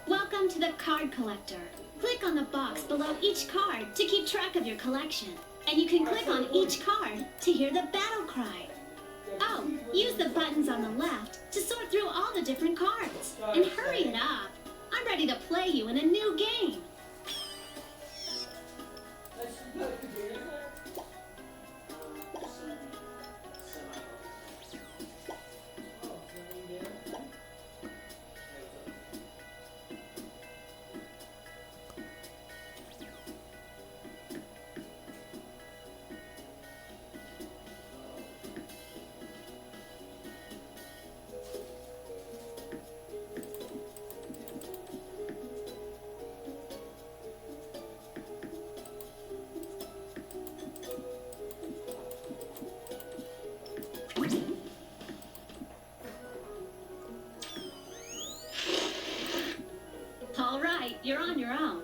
Welcome to the card collector. Click on the box below each card to keep track of your collection. And you can click on each card to hear the battle cry. Oh, use the buttons on the left to sort through all the different cards. And hurry it up. I'm ready to play you in a new game. All right, you're on your own.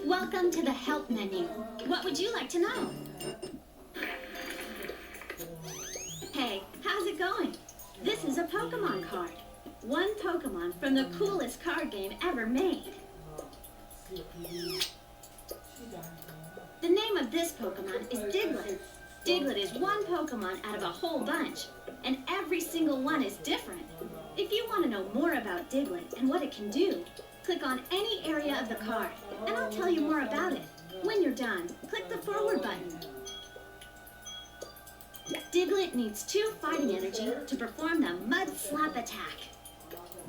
Welcome to the Help menu. What would you like to know? Hey, how's it going? This is a Pokemon card. One Pokemon from the coolest card game ever made. The name of this Pokemon is Diglett. Diglett is one Pokemon out of a whole bunch, and every single one is different. If you want to know more about Diglett and what it can do, click on any area of the card, and I'll tell you more about it. When you're done, click the forward button. Diglett needs 2 fighting energy to perform the Mud Slap attack.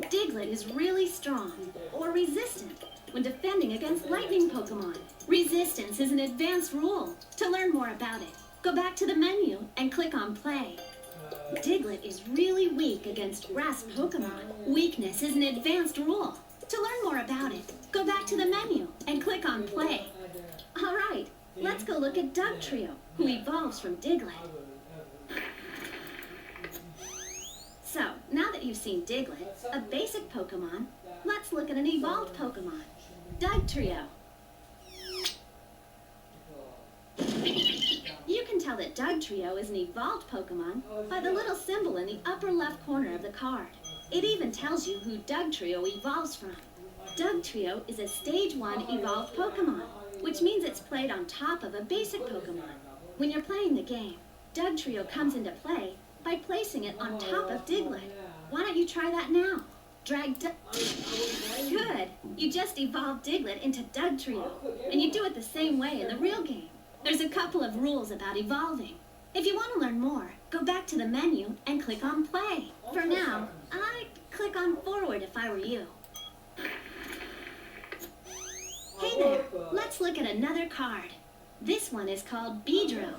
Diglett is really strong, or resistant, when defending against lightning Pokemon. Resistance is an advanced rule. To learn more about it, Go back to the menu and click on Play. Diglett is really weak against grass Pokemon. Weakness is an advanced rule. To learn more about it, go back to the menu and click on Play. Alright, let's go look at Dugtrio, who evolves from Diglett. So, now that you've seen Diglett, a basic Pokemon, let's look at an evolved Pokemon, Dugtrio. You can tell that Dugtrio is an evolved Pokemon by the little symbol in the upper left corner of the card. It even tells you who Dugtrio evolves from. Dugtrio is a Stage 1 evolved Pokemon, which means it's played on top of a basic Pokemon. When you're playing the game, Dugtrio comes into play by placing it on top of Diglett. Why don't you try that now? Good! You just evolved Diglett into Dugtrio, and you do it the same way in the real game. There's a couple of rules about evolving. If you want to learn more, go back to the menu and click on Play. For now, I'd click on Forward if I were you. Hey there, let's look at another card. This one is called Beedrill.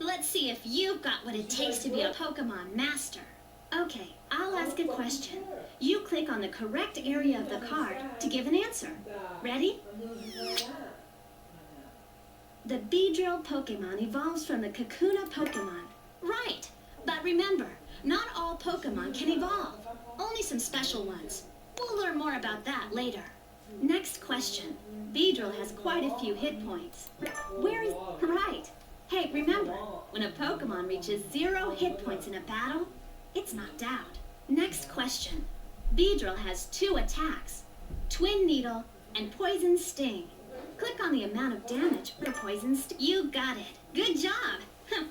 Let's see if you've got what it takes to be a Pokemon master. Okay, I'll ask a question. You click on the correct area of the card to give an answer. Ready? The Beedrill Pokemon evolves from the Kakuna Pokemon. Right, but remember, not all Pokemon can evolve. Only some special ones. We'll learn more about that later. Next question. Beedrill has quite a few hit points. Where is... Right. Hey, remember, when a Pokemon reaches 0 hit points in a battle, it's knocked out. Next question. Beedrill has 2 attacks, Twin Needle and Poison Sting. Click on the amount of damage for Poison Sting. You got it. Good job.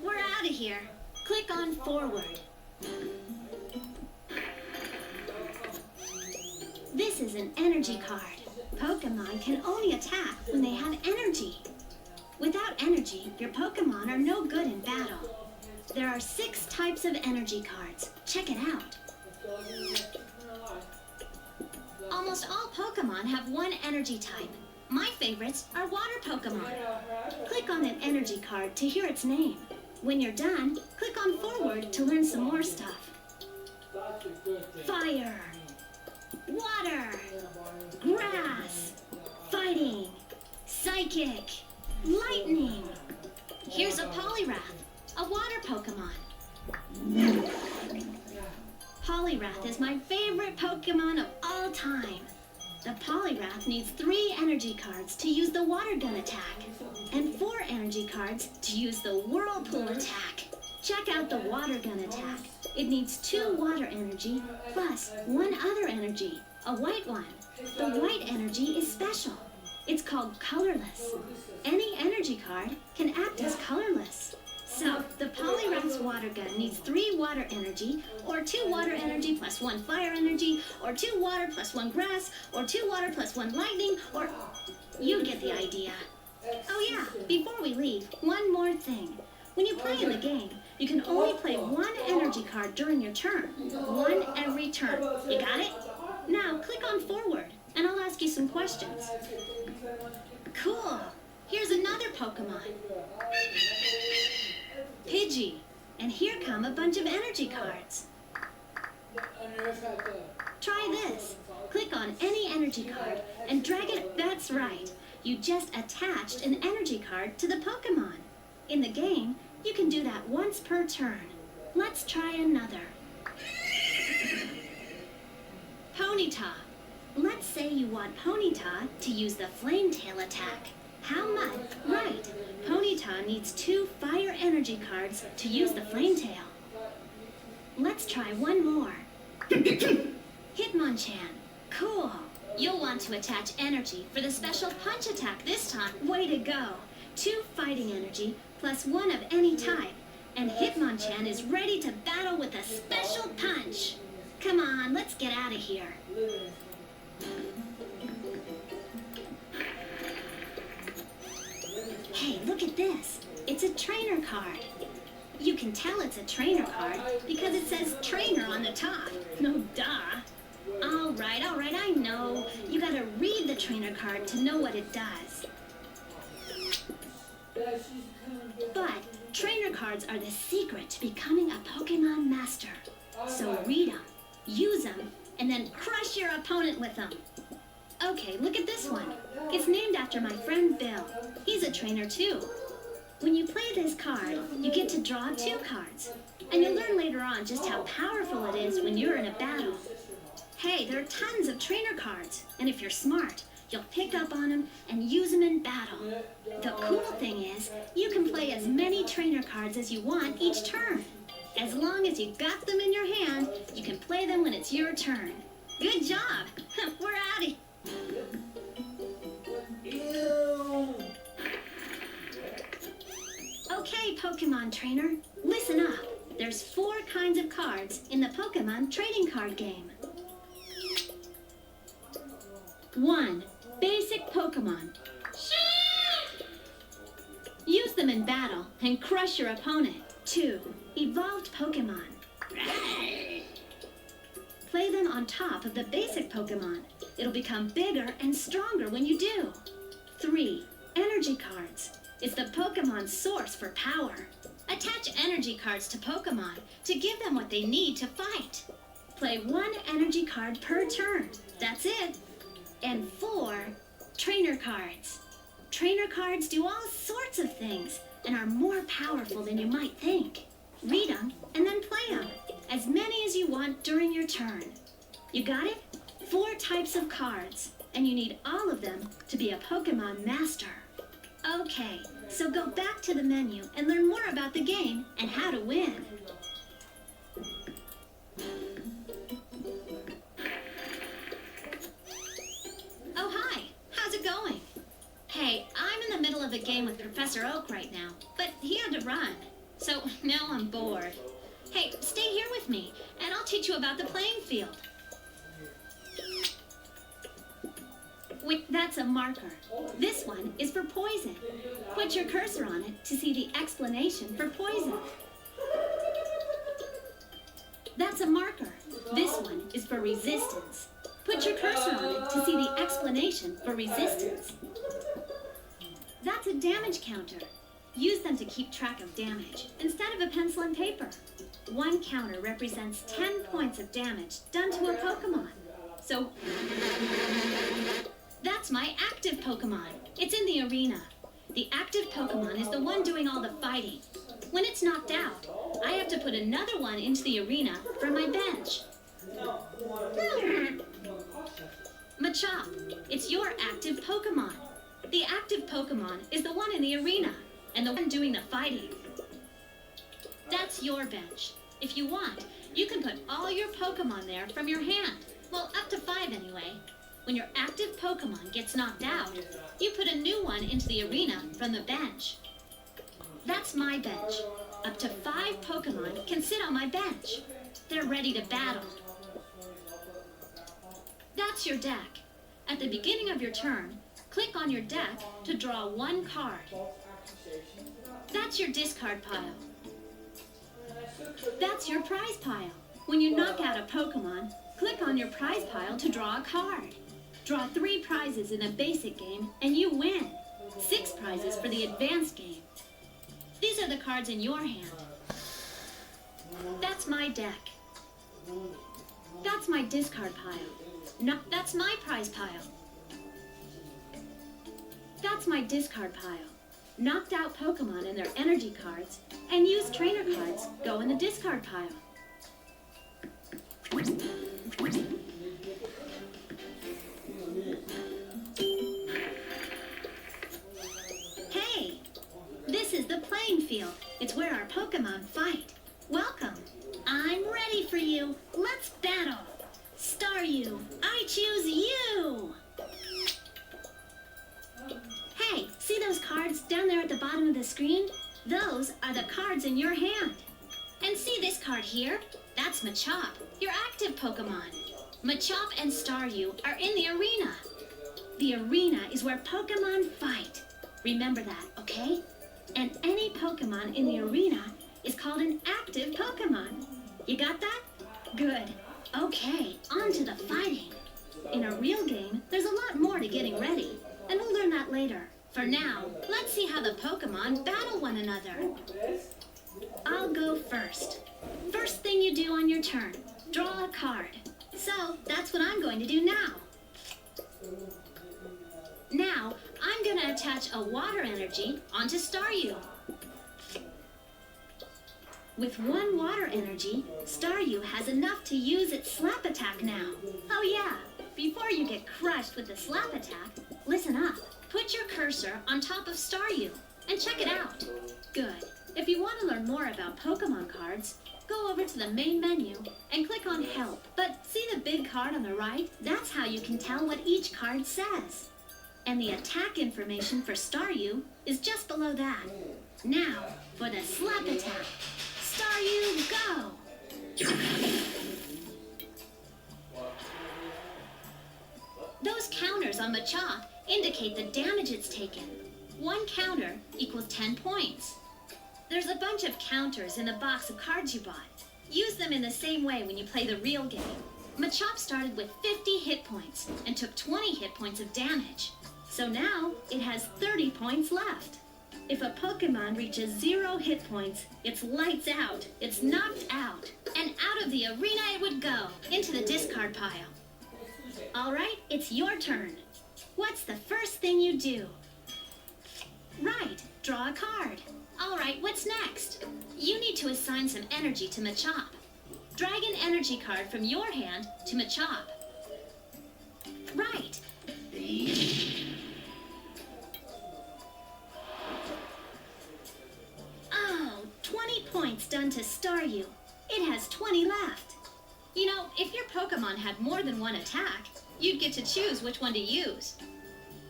We're out of here. Click on Forward. This is an energy card. Pokemon can only attack when they have energy. Without energy, your Pokemon are no good in battle. There are 6 types of energy cards. Check it out. Almost all Pokemon have one energy type. My favorites are water Pokemon. Click on an energy card to hear its name. When you're done, click on Forward to learn some more stuff. Fire, water, grass, fighting, psychic, lightning. Here's a Poliwrath, a water Pokemon. Poliwrath is my favorite Pokemon of all time. The Poliwrath needs 3 energy cards to use the Water Gun attack, and 4 energy cards to use the Whirlpool attack. Check out the Water Gun attack. It needs 2 water energy plus 1 other energy, a white one. The white energy is special. It's called colorless. Any energy card can act as colorless. So, the Poliwrath's water gun needs 3 water energy, or 2 water energy plus 1 fire energy, or 2 water plus 1 grass, or 2 water plus 1 lightning, or... You get the idea. Oh yeah, before we leave, one more thing. When you play in the game, you can only play 1 energy card during your turn. 1 every turn. You got it? Now, click on Forward, and I'll ask you some questions. Cool. Here's another Pokemon. Pidgey. And here come a bunch of energy cards. Try this. Click on any energy card and drag it. That's right. You just attached an energy card to the Pokemon. In the game, you can do that once per turn. Let's try another. Ponyta. Let's say you want Ponyta to use the Flame Tail attack. How much? Right. Ponyta needs 2 fire energy cards to use the Flame Tail. Let's try one more. Hitmonchan. Cool. You'll want to attach energy for the special punch attack this time. Way to go. 2 fighting energy plus 1 of any type. And Hitmonchan is ready to battle with a special punch. Come on, let's get out of here. Hey, look at this. It's a trainer card. You can tell it's a trainer card because it says trainer on the top. No duh. All right, I know. You gotta read the trainer card to know what it does. But trainer cards are the secret to becoming a Pokemon master. So read them, use them, and then crush your opponent with them. Okay, look at this one. It's named after my friend Bill. He's a trainer too. When you play this card, you get to draw 2 cards. And you'll learn later on just how powerful it is when you're in a battle. Hey, there are tons of trainer cards, and if you're smart, you'll pick up on them and use them in battle. The cool thing is, you can play as many trainer cards as you want each turn. As long as you got them in your hand, you can play them when it's your turn. Good job! We're out of here. Okay, Pokemon trainer, listen up. There's 4 kinds of cards in the Pokemon trading card game. 1. Basic Pokemon. Use them in battle and crush your opponent. 2. Evolved Pokemon. Play them on top of the basic Pokemon. It'll become bigger and stronger when you do. 3. Energy cards. It's the Pokemon's source for power. Attach energy cards to Pokemon to give them what they need to fight. Play 1 energy card per turn. That's it. And 4. Trainer cards. Trainer cards do all sorts of things and are more powerful than you might think. Read them and then play them, as many as you want during your turn. You got it? 4 types of cards, and you need all of them to be a Pokemon master. Okay, so go back to the menu and learn more about the game and how to win. Oh, hi. How's it going? Hey, I'm in the middle of a game with Professor Oak right now, but he had to run. So now I'm bored. Hey, stay here with me, and I'll teach you about the playing field. Wait, that's a marker. This one is for poison. Put your cursor on it to see the explanation for poison. That's a marker. This one is for resistance. Put your cursor on it to see the explanation for resistance. That's a damage counter. Use them to keep track of damage instead of a pencil and paper. 1 counter represents 10 points of damage done to a Pokemon. So, that's my active Pokemon. It's in the arena. The active Pokemon is the one doing all the fighting. When it's knocked out, I have to put another one into the arena from my bench. Machop, it's your active Pokemon. The active Pokemon is the one in the arena, and the one doing the fighting. That's your bench. If you want, you can put all your Pokemon there from your hand. Well, up to 5 anyway. When your active Pokemon gets knocked out, you put a new one into the arena from the bench. That's my bench. Up to 5 Pokemon can sit on my bench. They're ready to battle. That's your deck. At the beginning of your turn, click on your deck to draw 1 card. That's your discard pile. That's your prize pile. When you knock out a Pokemon, click on your prize pile to draw a card. Draw 3 prizes in the basic game and you win. 6 prizes for the advanced game. These are the cards in your hand. That's my deck. That's my discard pile. No, that's my prize pile. That's my discard pile. Knocked out Pokemon and their energy cards and used trainer cards go in the discard pile. Hey, this is the playing field. It's where our Pokemon fight. Welcome. I'm ready for you. Let's battle. Staryu, I choose you. Hey, see those cards down there at the bottom of the screen? Those are the cards in your hand. And see this card here? That's Machop, your active Pokemon. Machop and Staryu are in the arena. The arena is where Pokemon fight. Remember that, okay? And any Pokemon in the arena is called an active Pokemon. You got that? Good. Okay, on to the fighting. In a real game, there's a lot more to getting ready, and we'll learn that later. For now, let's see how the Pokemon battle one another. I'll go first. First thing you do on your turn, draw a card. So, that's what I'm going to do now. Now, I'm going to attach a water energy onto Staryu. With one water energy, Staryu has enough to use its slap attack now. Oh yeah, before you get crushed with the slap attack, listen up. Put your cursor on top of Staryu and check it out. Good. If you want to learn more about Pokemon cards, go over to the main menu and click on Help. But see the big card on the right? That's how you can tell what each card says. And the attack information for Staryu is just below that. Now, for the slap attack. Staryu, go! Those counters on Machop indicate the damage it's taken. One counter equals 10 points. There's a bunch of counters in the box of cards you bought. Use them in the same way when you play the real game. Machop started with 50 hit points and took 20 hit points of damage. So now it has 30 points left. If a Pokemon reaches 0 hit points, it's lights out. It's knocked out. And out of the arena it would go, into the discard pile. All right, it's your turn. What's the first thing you do? Right, draw a card. All right, what's next? You need to assign some energy to Machop. Drag an energy card from your hand to Machop. Right. Oh, 20 points done to Staryu. It has 20 left. You know, if your Pokemon had more than one attack, you'd get to choose which one to use.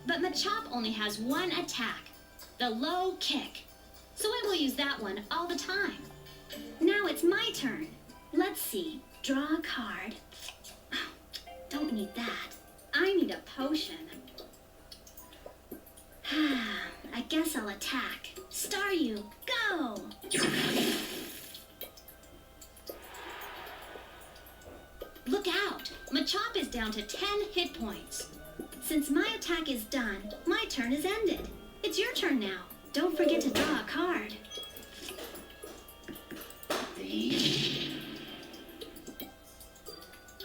But Machop only has one attack, the low kick. So I will use that one all the time. Now it's my turn. Let's see. Draw a card. Don't need that. I need a potion. I guess I'll attack. Staryu, go! Look out! Machop is down to 10 hit points. Since my attack is done, my turn is ended. It's your turn now. Don't forget to draw a card.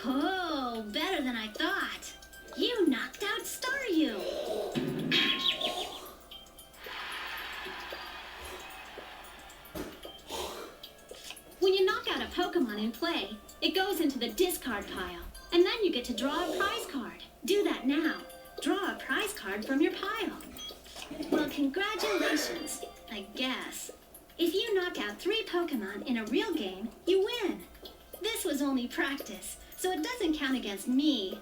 Oh, better than I thought. You knocked out Staryu. When you knock out a Pokemon in play, it goes into the discard pile. And then you get to draw a prize card. Do that now. Draw a prize card from your pile. Well, congratulations, I guess. If you knock out 3 Pokemon in a real game, you win. This was only practice, so it doesn't count against me.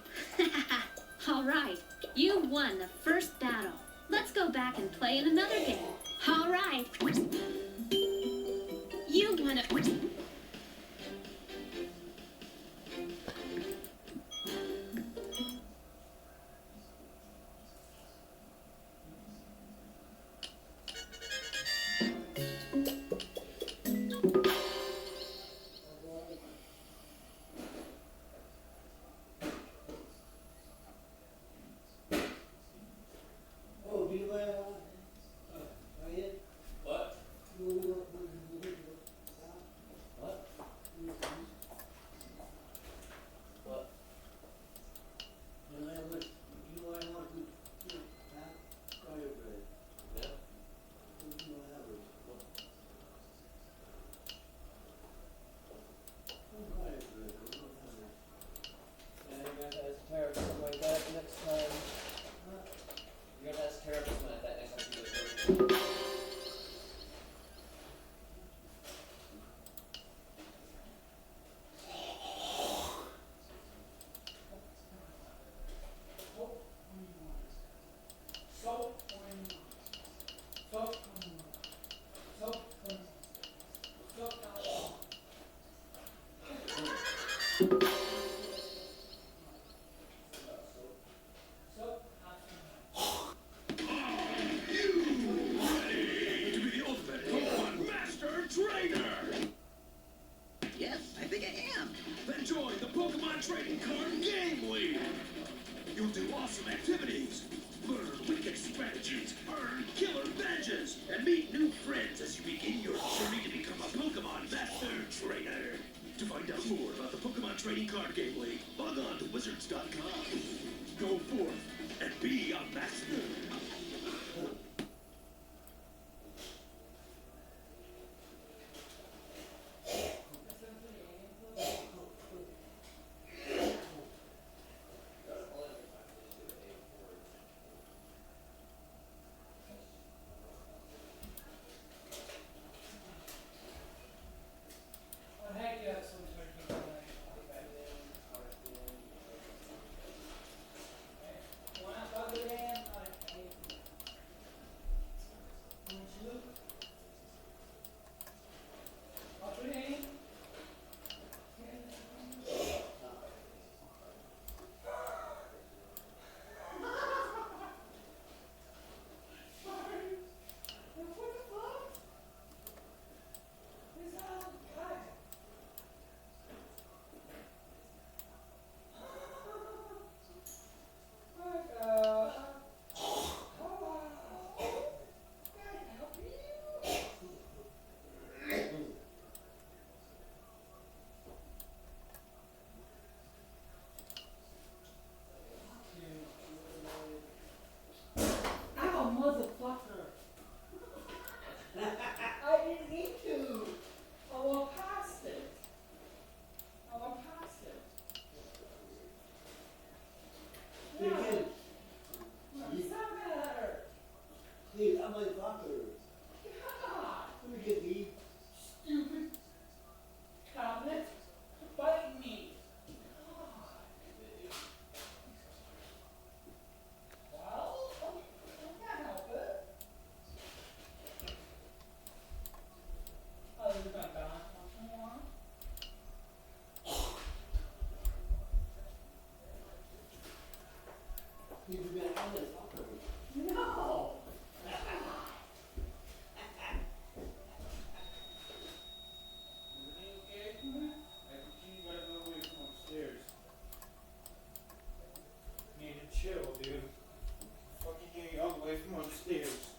All right, you won the first battle. Let's go back and play in another game. All right. You won it. Trading Card Game League. Log on to wizards.com. Go forth and be a master. Chill, dude. Fucking getting all the way from upstairs.